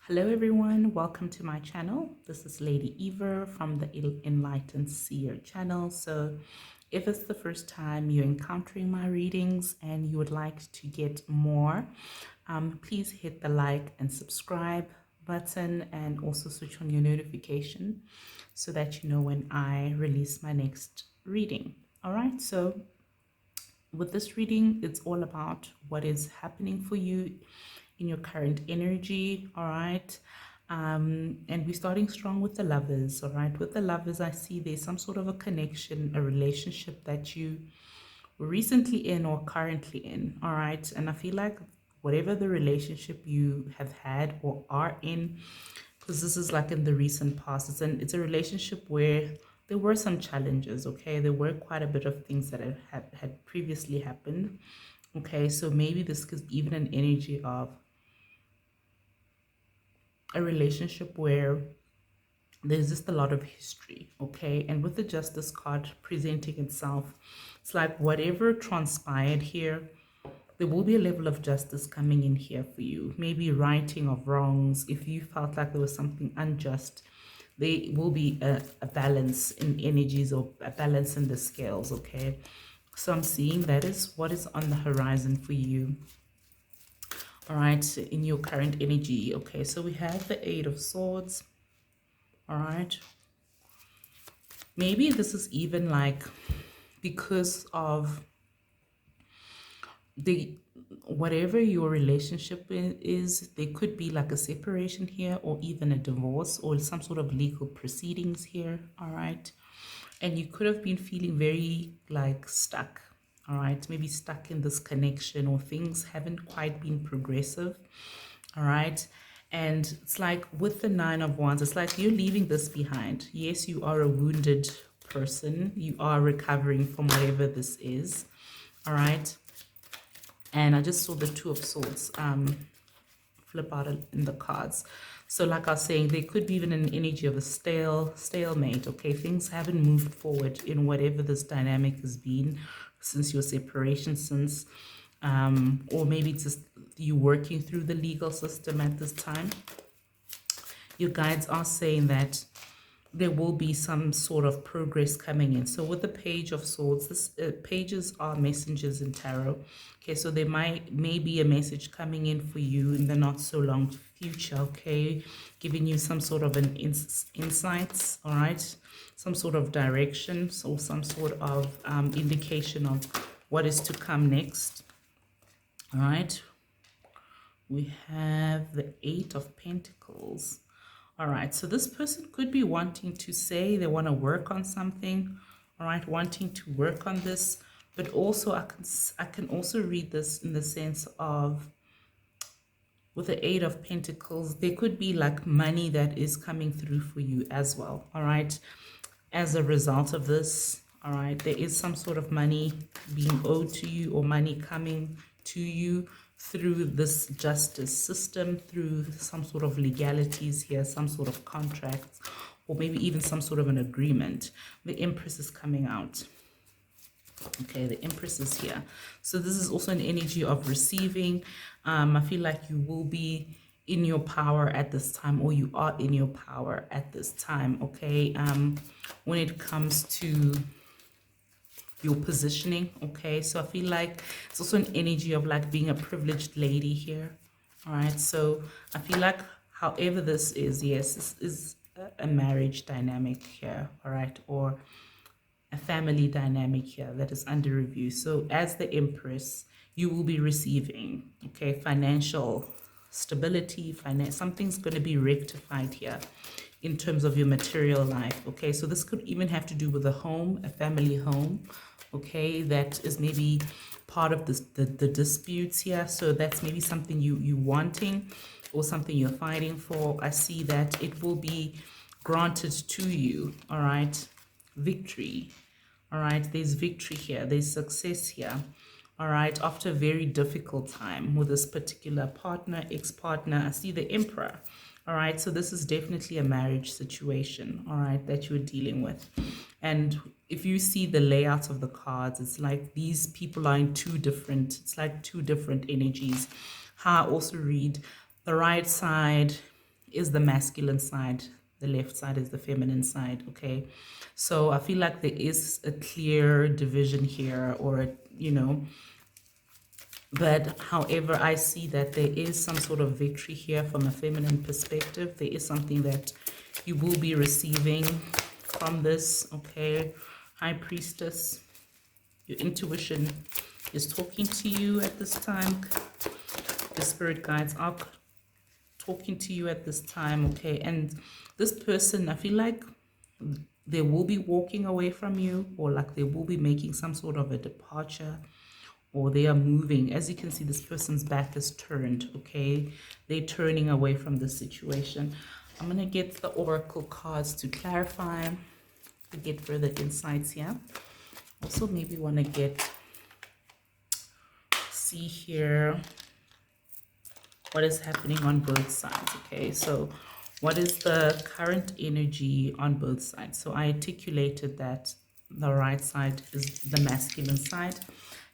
Hello everyone, welcome to my channel. This is Lady Eva from the Enlightened Seer channel. So if it's the first time you're encountering my readings and you would like to get more, please hit the like and subscribe button and also switch on your notification so that you know when I release my next reading. All right, so with this reading, it's all about what is happening for you in your current energy. All right, and we're starting strong with the lovers. All right, with the lovers, I see there's some sort of a connection, a relationship that you were recently in or currently in. All right, and I feel like whatever the relationship you have had or are in, because this is like in the recent past, it's a relationship where there were some challenges. Okay, there were quite a bit of things that had previously happened. Okay, so maybe this is even an energy of a relationship where there's just a lot of history. Okay, and with the Justice card presenting itself, it's like whatever transpired here, there will be a level of justice coming in here for you. Maybe righting of wrongs. If you felt like there was something unjust, there will be a balance in energies or a balance in the scales. Okay, so I'm seeing that is what is on the horizon for you. All right, in your current energy. Okay, so we have the Eight of Swords. All right, maybe this is even like because of the whatever your relationship is, there could be like a separation here or even a divorce or some sort of legal proceedings here. All right, and you could have been feeling very like stuck. All right, maybe stuck in this connection or things haven't quite been progressive. All right, and it's like with the Nine of Wands, it's like you're leaving this behind. Yes, you are a wounded person, you are recovering from whatever this is. All right, and I just saw the Two of Swords flip out in the cards. So like I was saying, there could be even an energy of a stalemate. Okay, things haven't moved forward in whatever this dynamic has been since your separation, since or maybe it's just you working through the legal system at this time. Your guides are saying that there will be some sort of progress coming in. So with the Page of Swords, this pages are messengers in tarot. Okay, so there may be a message coming in for you in the not so long future. Okay, giving you some sort of an insights. All right, some sort of direction, or some sort of indication of what is to come next. All right, we have the Eight of Pentacles. All right, so this person could be wanting to say they want to work on something. All right, wanting to work on this, but also I can also read this in the sense of with the Eight of Pentacles, there could be like money that is coming through for you as well. All right, as a result of this, all right, there is some sort of money being owed to you or money coming to you through this justice system, through some sort of legalities here, some sort of contracts, or maybe even some sort of an agreement. The Empress is coming out. Okay, the Empress is here. So this is also an energy of receiving. I feel like you will be in your power at this time, or you are in your power at this time. Okay, when it comes to your positioning. Okay, so I feel like it's also an energy of like being a privileged lady here. All right, so I feel like however this is, yes, this is a marriage dynamic here. All right, or a family dynamic here that is under review. So as the Empress, you will be receiving, okay, financial stability, something's going to be rectified here in terms of your material life. Okay, so this could even have to do with a home, a family home. Okay, that is maybe part of this, the disputes here. So that's maybe something you wanting or something you're fighting for. I see that it will be granted to you. All right, victory. All right, there's victory here, there's success here. All right, after a very difficult time with this particular partner, ex-partner, I see the Emperor. All right, so this is definitely a marriage situation, all right, that you're dealing with. And if you see the layout of the cards, it's like these people are in it's like two different energies. How I also read the right side is the masculine side, the left side is the feminine side. Okay, so I feel like there is a clear division here, or but however, I see that there is some sort of victory here from a feminine perspective. There is something that you will be receiving from this. Okay, High Priestess, your intuition is talking to you at this time. The spirit guides are talking to you at this time. Okay, and this person, I feel like they will be walking away from you, or like they will be making some sort of a departure, or they are moving. As you can see, this person's back is turned. Okay, they're turning away from the situation. I'm gonna get the oracle cards to clarify, to get further insights here. Also maybe want to see here what is happening on both sides. Okay, so what is the current energy on both sides? So I articulated that the right side is the masculine side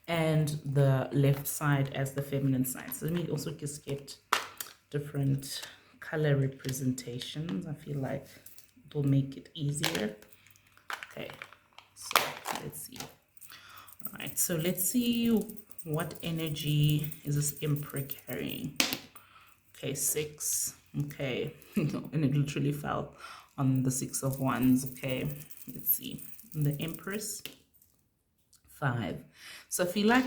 and the left side as the feminine side. So let me also just get different color representations. I feel like it will make it easier. Okay, so let's see. All right, so let's see what energy is this Emperor carrying. Okay, 6. Okay, and it literally fell on the 6 of Wands. Okay, let's see. The Empress, 5. So I feel like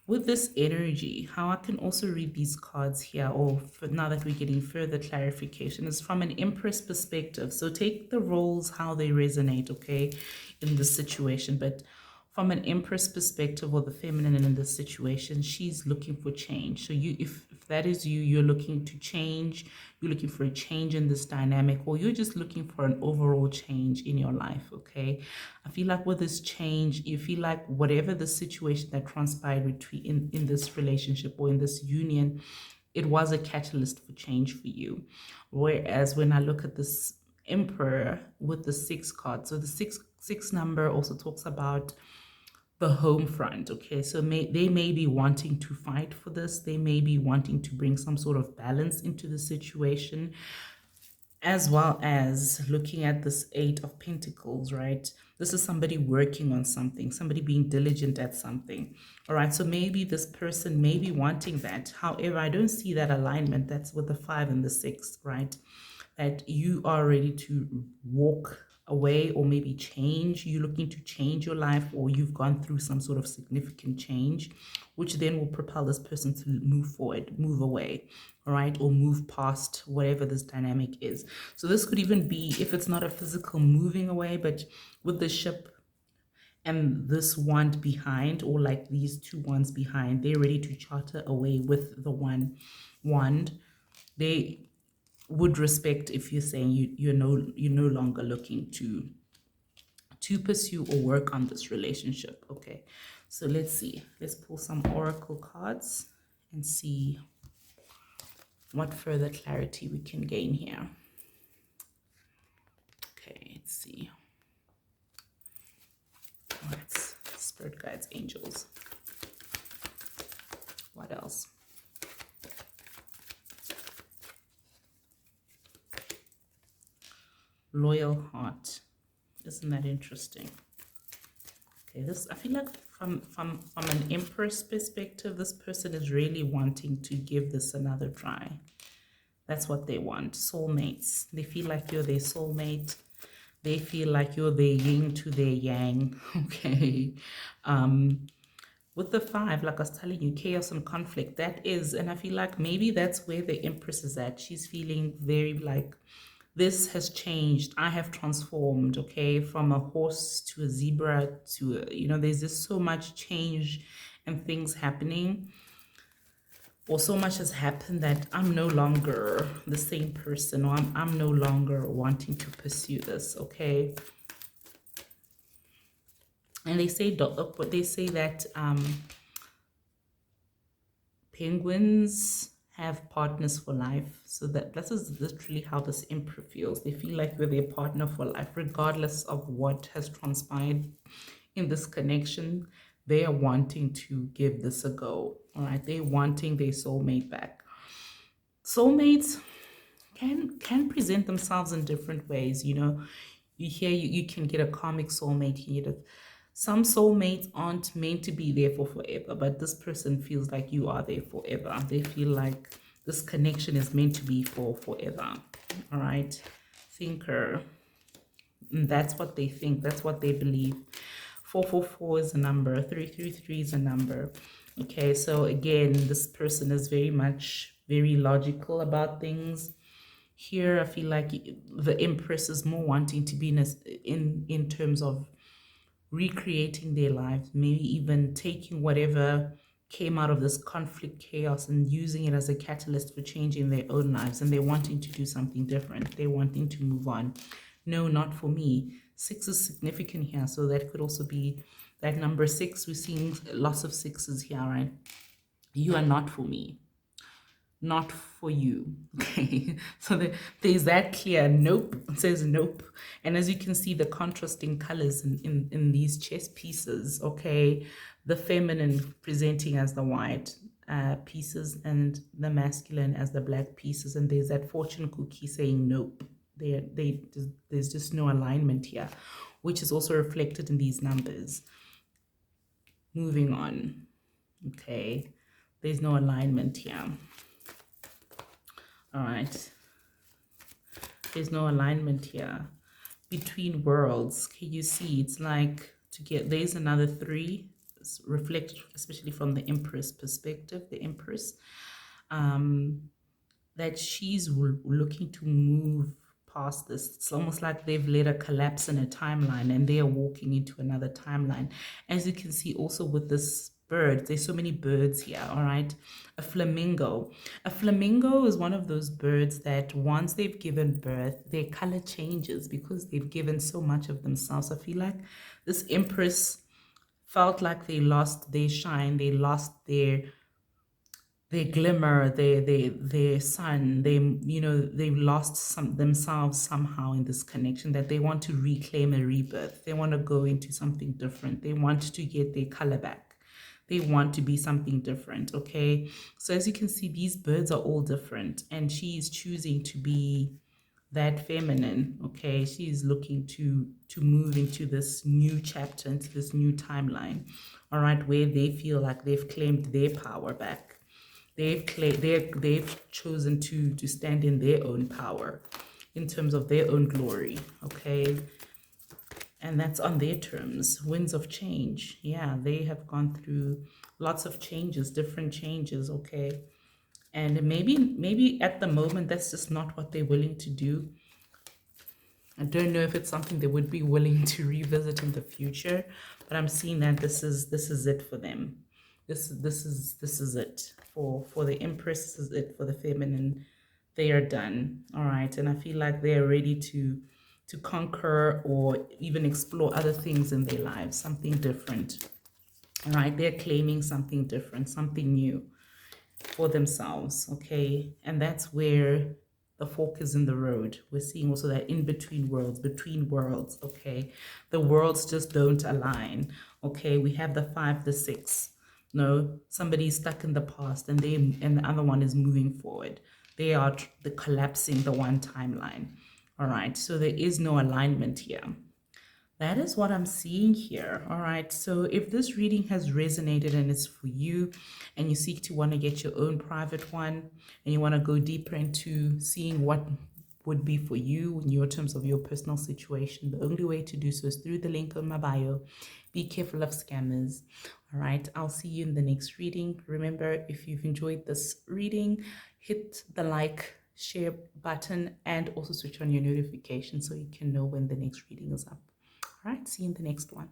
with this energy, how I can also read these cards here, or now that we're getting further clarification, is from an Empress perspective. So take the roles how they resonate, okay, in this situation. But from an Empress perspective, or the feminine in this situation, she's looking for change. So if that is you, you're looking to change, you're looking for a change in this dynamic, or you're just looking for an overall change in your life. Okay, I feel like with this change, you feel like whatever the situation that transpired between in this relationship or in this union, it was a catalyst for change for you. Whereas when I look at this Emperor with the 6 card, so the six number also talks about the home front. Okay, so they may be wanting to fight for this. They may be wanting to bring some sort of balance into the situation, as well as looking at this 8 of Pentacles, right? This is somebody working on something, somebody being diligent at something. All right, so maybe this person may be wanting that. However, I don't see that alignment. That's with the 5 and the 6, right? That you are ready to walk away, or maybe change. You're looking to change your life, or you've gone through some sort of significant change, which then will propel this person to move forward, move away, all right, or move past whatever this dynamic is. So this could even be, if it's not a physical moving away, but with the ship and this wand behind, or like these 2 wands behind, they're ready to charter away with the one wand. They would respect if you're saying you're no longer looking to pursue or work on this relationship. Okay, so let's see. Let's pull some oracle cards and see what further clarity we can gain here. Okay, let's see. What's spirit guides, angels? What else? Loyal heart. Isn't that interesting? Okay, this, I feel like from an Empress perspective, this person is really wanting to give this another try. That's what they want. Soulmates. They feel like you're their soulmate. They feel like you're their yin to their yang. Okay. With the 5, like I was telling you, chaos and conflict, that is, and I feel like maybe that's where the Empress is at. She's feeling very like, this has changed. I have transformed, okay, from a horse to a zebra to, there's just so much change and things happening, or so much has happened that I'm no longer the same person, or I'm no longer wanting to pursue this, okay? And they say that penguins have partners for life. So that is literally how this Emperor feels. They feel like we're their partner for life, regardless of what has transpired in this connection. They are wanting to give this a go. All right, they're wanting their soulmate back. Soulmates can present themselves in different ways. You know, you can get a karmic soulmate. You get some soulmates aren't meant to be there for forever, but this person feels like you are there forever. They feel like this connection is meant to be for forever. All right, thinker. And that's what they think. That's what they believe. 444 is a number. 333 is a number. Okay, so again, this person is very logical about things. Here, I feel like the Empress is more wanting to be in terms of recreating their lives, maybe even taking whatever came out of this conflict, chaos, and using it as a catalyst for changing their own lives. And they're wanting to do something different. They're wanting to move on. No, not for me. 6 is significant here, so that could also be that number 6. We're seeing lots of 6s here, right? You are not for me. Not for you. Okay, so there's that clear nope. It says nope. And as you can see, the contrasting colors in these chess pieces. Okay, the feminine presenting as the white pieces and the masculine as the black pieces. And there's that fortune cookie saying nope. There's just no alignment here, which is also reflected in these numbers. Moving on. Okay, there's no alignment here. All right, there's no alignment here between worlds. Can you see? It's like there's another 3. It's reflect, especially from the Empress perspective, the Empress, that she's looking to move past this. It's almost like they've let a collapse in a timeline and they are walking into another timeline. As you can see also with this bird, there's so many birds here. All right, a flamingo is one of those birds that once they've given birth, their color changes because they've given so much of themselves. I feel like this Empress felt like they lost their shine, they lost their glimmer, their sun. They've lost themselves somehow in this connection, that they want to reclaim a rebirth. They want to go into something different. They want to get their color back. They want to be something different. Okay, so as you can see, these birds are all different, and she is choosing to be that feminine. Okay, she's looking to move into this new chapter, into this new timeline. All right, where they feel like they've claimed their power back. They've chosen to stand in their own power, in terms of their own glory. Okay, and that's on their terms. Winds of change. Yeah, they have gone through lots of changes, different changes. Okay, and maybe at the moment that's just not what they're willing to do. I don't know if it's something they would be willing to revisit in the future, but I'm seeing that this is it for them. This is it for the Empress. This is it for the feminine. They are done. All right, and I feel like they're ready to conquer or even explore other things in their lives, something different. All right, they're claiming something different, something new for themselves. Okay, and that's where the fork is in the road. We're seeing also that in between worlds. Okay, the worlds just don't align. Okay, we have the 5, the 6. No, somebody's stuck in the past, and the other one is moving forward. They are the collapsing the one timeline. All right, so there is no alignment here. That is what I'm seeing here. All right, so if this reading has resonated and it's for you, and you seek to want to get your own private one, and you want to go deeper into seeing what would be for you in your terms of your personal situation, the only way to do so is through the link in my bio. Be careful of scammers. All right, I'll see you in the next reading. Remember, if you've enjoyed this reading, hit the like, share button, and also switch on your notifications so you can know when the next reading is up. All right, see you in the next one.